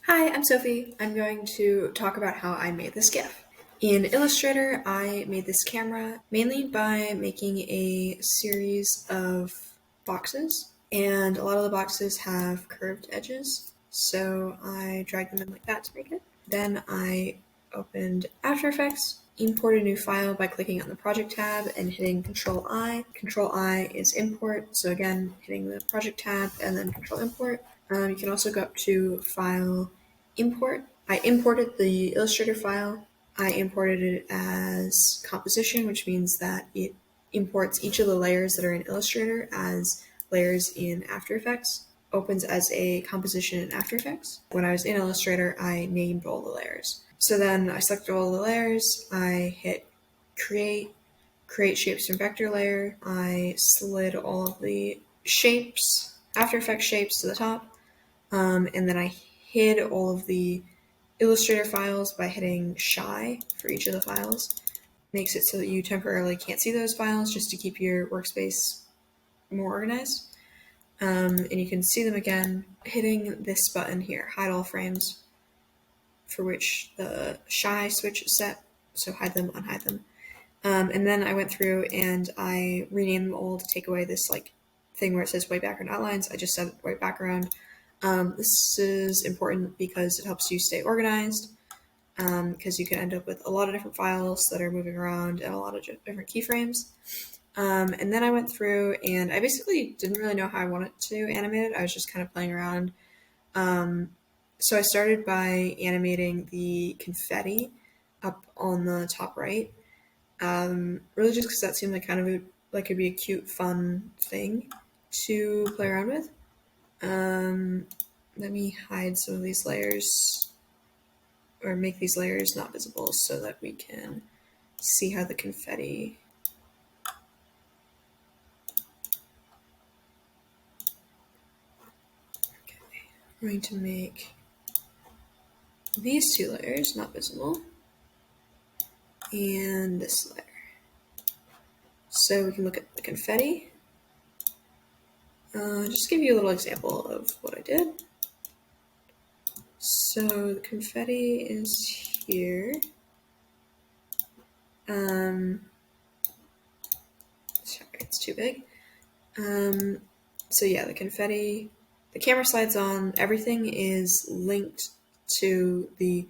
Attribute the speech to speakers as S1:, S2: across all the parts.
S1: Hi, I'm Sophie. I'm going to talk about how I made this GIF. In Illustrator, I made this camera mainly by making a series of boxes, and a lot of the boxes have curved edges, so I dragged them in like that to make it. Then I opened After Effects, import a new file by clicking on the Project tab and hitting Control I. Control I is import, so again, hitting the Project tab and then Control Import. You can also go up to File, Import. I imported the Illustrator file. I imported it as composition, which means that it imports each of the layers that are in Illustrator as layers in After Effects, opens as a composition in After Effects. When I was in Illustrator, I named all the layers. So then I selected all the layers, I hit Create Shapes from Vector layer, I slid all of the shapes, After Effects shapes to the top, and then I hid all of the Illustrator files by hitting Shy for each of the files. Makes it so that you temporarily can't see those files just to keep your workspace more organized. And you can see them again hitting this button here, Hide All Frames, for which the Shy switch is set, so hide them, unhide them. And then I went through and I renamed them all to take away this like thing where it says white background outlines. I just said white background. This is important because it helps you stay organized, because you can end up with a lot of different files that are moving around and a lot of different keyframes. And then I went through and I basically didn't really know how I wanted to animate it. I was just kind of playing around. So I started by animating the confetti up on the top right. Really just because that seemed like kind of like it'd be a cute, fun thing to play around with. Let me hide some of these layers, or make these layers not visible so that we can see how the confetti. Okay, I'm going to make these two layers not visible, and this layer. So we can look at the confetti. Just give you a little example of what I did. So the confetti is here. Sorry, it's too big. So yeah, the confetti, the camera slides on, everything is linked to the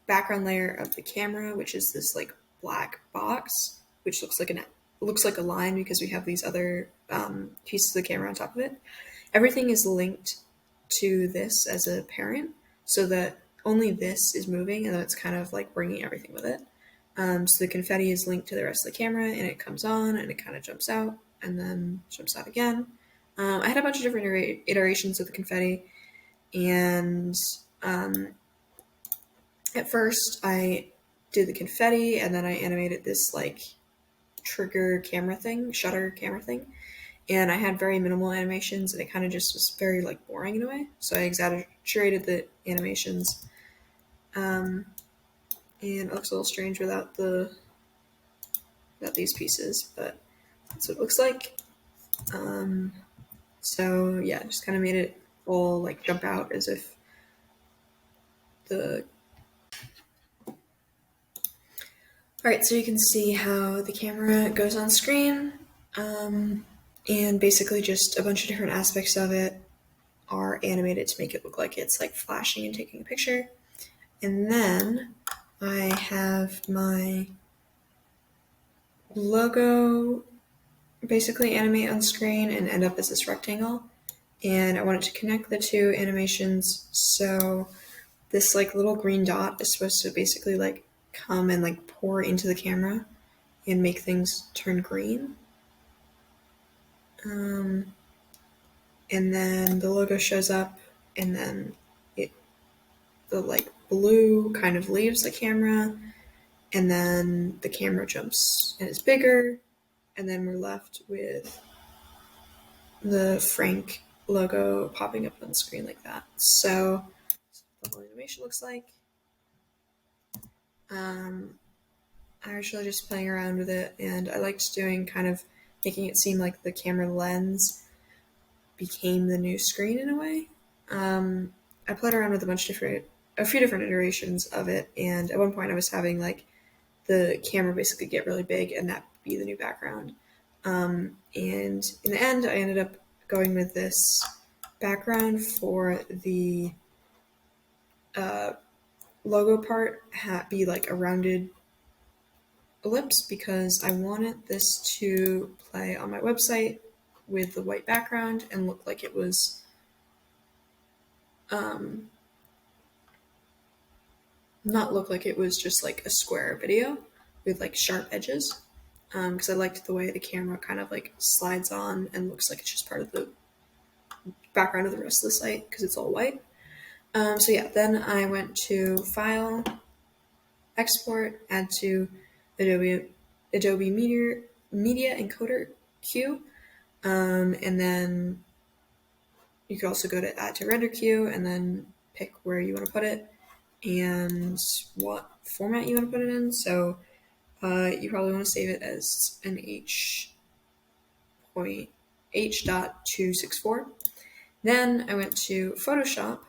S1: background layer of the camera, which is this like black box, which looks like a line because we have these other pieces of the camera on top of it. Everything is linked to this as a parent, so that only this is moving, and then it's kind of like bringing everything with it. So the confetti is linked to the rest of the camera, and it comes on, and it kind of jumps out, and then jumps out again. I had a bunch of different iterations of the confetti, and at first I did the confetti, and then I animated this like trigger camera thing, shutter camera thing, and I had very minimal animations, and it kind of just was very like boring in a way. So I exaggerated the animations, and it looks a little strange without these pieces, but that's what it looks like. So yeah, just kind of made it all like jump out as if the. Alright, so you can see how the camera goes on screen, and basically just a bunch of different aspects of it are animated to make it look like it's like flashing and taking a picture. And then I have my logo basically animate on screen and end up as this rectangle. And I wanted to connect the two animations, so this like little green dot is supposed to basically like come and like pour into the camera and make things turn green. And then the logo shows up, and then the like blue kind of leaves the camera, and then the camera jumps and is bigger, and then we're left with the Frank logo popping up on the screen like that. So the whole animation looks like. I was really just playing around with it, and I liked doing kind of making it seem like the camera lens became the new screen in a way. I played around with a few different iterations of it, and at one point I was having like the camera basically get really big and that be the new background. And in the end, I ended up going with this background for the logo part be like a rounded ellipse because I wanted this to play on my website with the white background and look like it was not look like it was just like a square video with like sharp edges because I liked the way the camera kind of like slides on and looks like it's just part of the background of the rest of the site because it's all white. So yeah, then I went to File, Export, add to Adobe Media Encoder queue, and then you could also go to Add to Render queue and then pick where you want to put it and what format you want to put it in. So you probably want to save it as an H.264. Then I went to Photoshop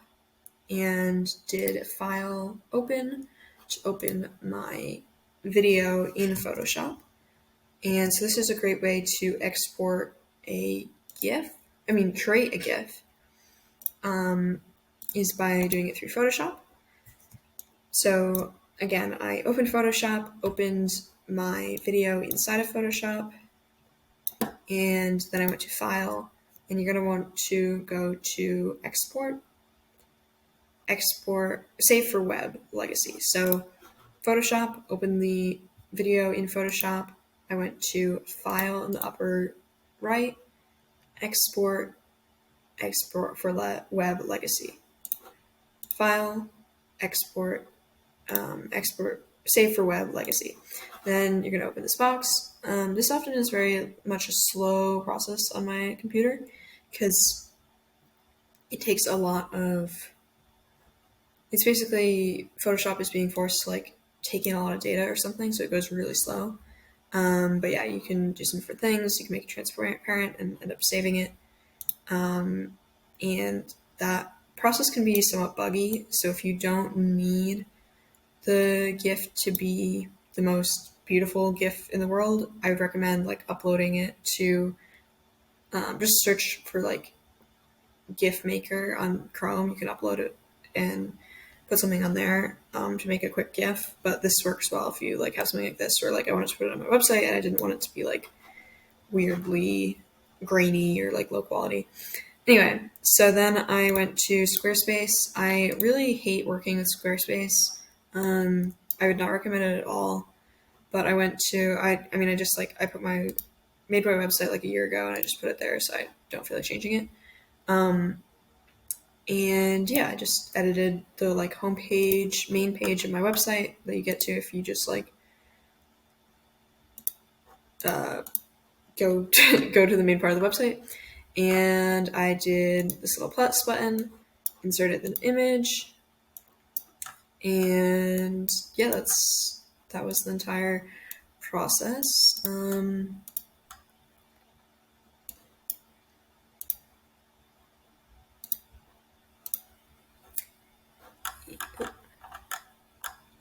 S1: and did File Open to open my video in Photoshop. And so this is a great way to export a GIF. Create a GIF is by doing it through Photoshop. So again, I opened Photoshop, opened my video inside of Photoshop, and then I went to File, and you're going to want to go to Export, Save for Web Legacy. So Photoshop, open the video in Photoshop. I went to File in the upper right, Export for Web Legacy. File, Export, Save for Web Legacy. Then you're going to open this box. This often is very much a slow process on my computer because it takes a lot of. It's basically Photoshop is being forced to like take in a lot of data or something, so it goes really slow. But yeah, you can do some different things. You can make it transparent and end up saving it. And that process can be somewhat buggy. So if you don't need the GIF to be the most beautiful GIF in the world, I would recommend like uploading it to just search for like GIF Maker on Chrome. You can upload it and put something on there to make a quick GIF. But this works well if you like have something like this, or like I wanted to put it on my website and I didn't want it to be like weirdly grainy or like low quality. Anyway, so then I went to Squarespace. I really hate working with Squarespace. I would not recommend it at all. But I went to I just like I made my website like a year ago and I just put it there, so I don't feel like changing it. And yeah, I just edited the like homepage, main page of my website that you get to if you just like go to the main part of the website. And I did this little plus button, inserted an image, and yeah, that was the entire process.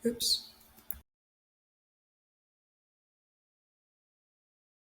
S1: Oops.